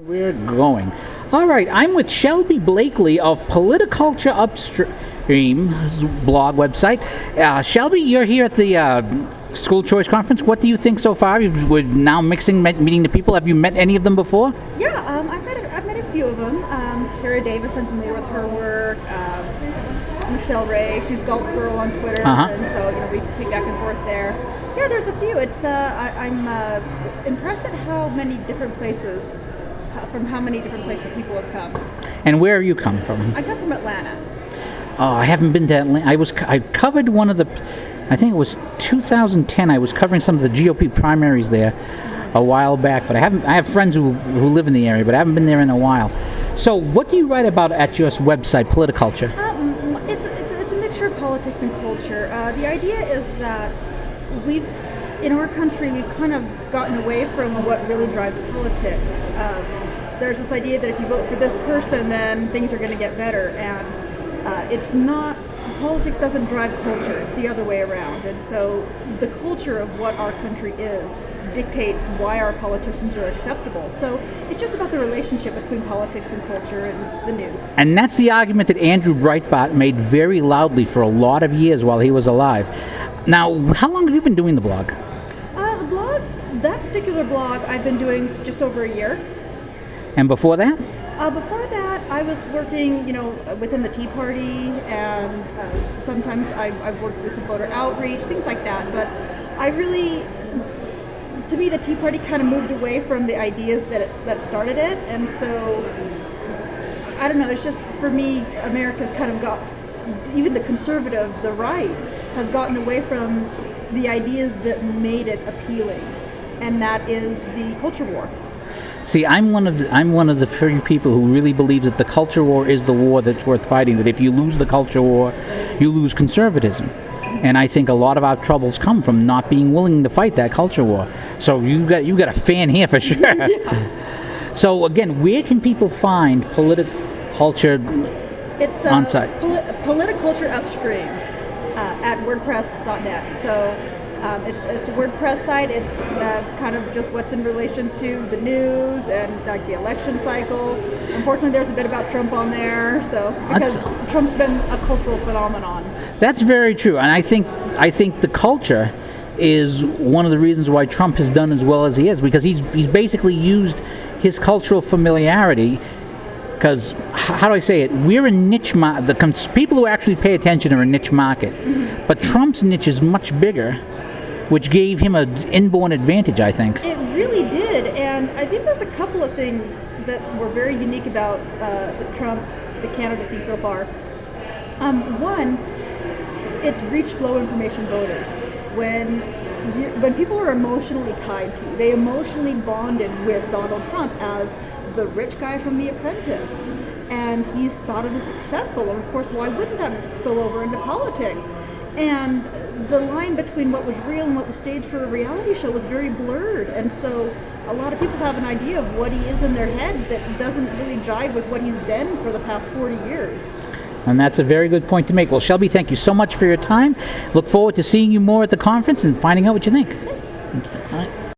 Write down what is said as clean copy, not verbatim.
We're going. All right, I'm with Shelby Blakely of PolitiCulture Upstream blog website. Shelby, you're here at the School Choice Conference. What do you think so far? We're now meeting the people. Have you met any of them before? Yeah, I've met a few of them. Kara Davis, I'm familiar with her work. Michelle Ray, she's Galt Girl on Twitter, and so we kick back and forth there. Yeah, there's a few. I'm impressed at how many different places. From how many different places people have come. And where you come from? I come from Atlanta. Oh, I haven't been to Atlanta. I covered one of the, I think it was 2010. I was covering some of the GOP primaries there a while back, but I have friends who live in the area, but I haven't been there in a while. So, what do you write about at your website, PolitiCulture? It's a mixture of politics and culture. The idea is that in our country, we've kind of gotten away from what really drives politics. There's this idea that if you vote for this person, then things are going to get better, and it's not. Politics doesn't drive culture; it's the other way around. And so, the culture of what our country is dictates why our politicians are acceptable. So, it's just about the relationship between politics and culture and the news. And that's the argument that Andrew Breitbart made very loudly for a lot of years while he was alive. Now, how long have you been doing the blog? That particular blog I've been doing just over a year. And before that? Before that, I was working, within the Tea Party, and sometimes I've worked with some voter outreach, things like that. But to me, the Tea Party kind of moved away from the ideas that started it, and so I don't know. It's just for me, America's kind of got, even the conservative, the right, has gotten away from the ideas that made it appealing. And that is the culture war. See, I'm one of the few people who really believes that the culture war is the war that's worth fighting. That if you lose the culture war, you lose conservatism. And I think a lot of our troubles come from not being willing to fight that culture war. So you got a fan here for sure. Yeah. So again, where can people find PolitiCulture on site? PolitiCulture Upstream at WordPress.net. So. It's a WordPress site. It's kind of just what's in relation to the news and like the election cycle. Unfortunately, there's a bit about Trump on there, so because Trump's been a cultural phenomenon. That's very true, and I think the culture is one of the reasons why Trump has done as well as he has, because he's basically used his cultural familiarity. Because, how do I say it? We're a niche market. The people who actually pay attention are a niche market. Mm-hmm. But Trump's niche is much bigger, which gave him an inborn advantage, I think. It really did. And I think there's a couple of things that were very unique about the candidacy so far. One, it reached low information voters. When people are emotionally tied to, they emotionally bonded with Donald Trump as the rich guy from The Apprentice, and he's thought of as successful, and of course, why wouldn't that spill over into politics? And the line between what was real and what was staged for a reality show was very blurred, and so a lot of people have an idea of what he is in their head that doesn't really jive with what he's been for the past 40 years. And that's a very good point to make. Well, Shelby, thank you so much for your time. Look forward to seeing you more at the conference and finding out what you think. Thanks. All right.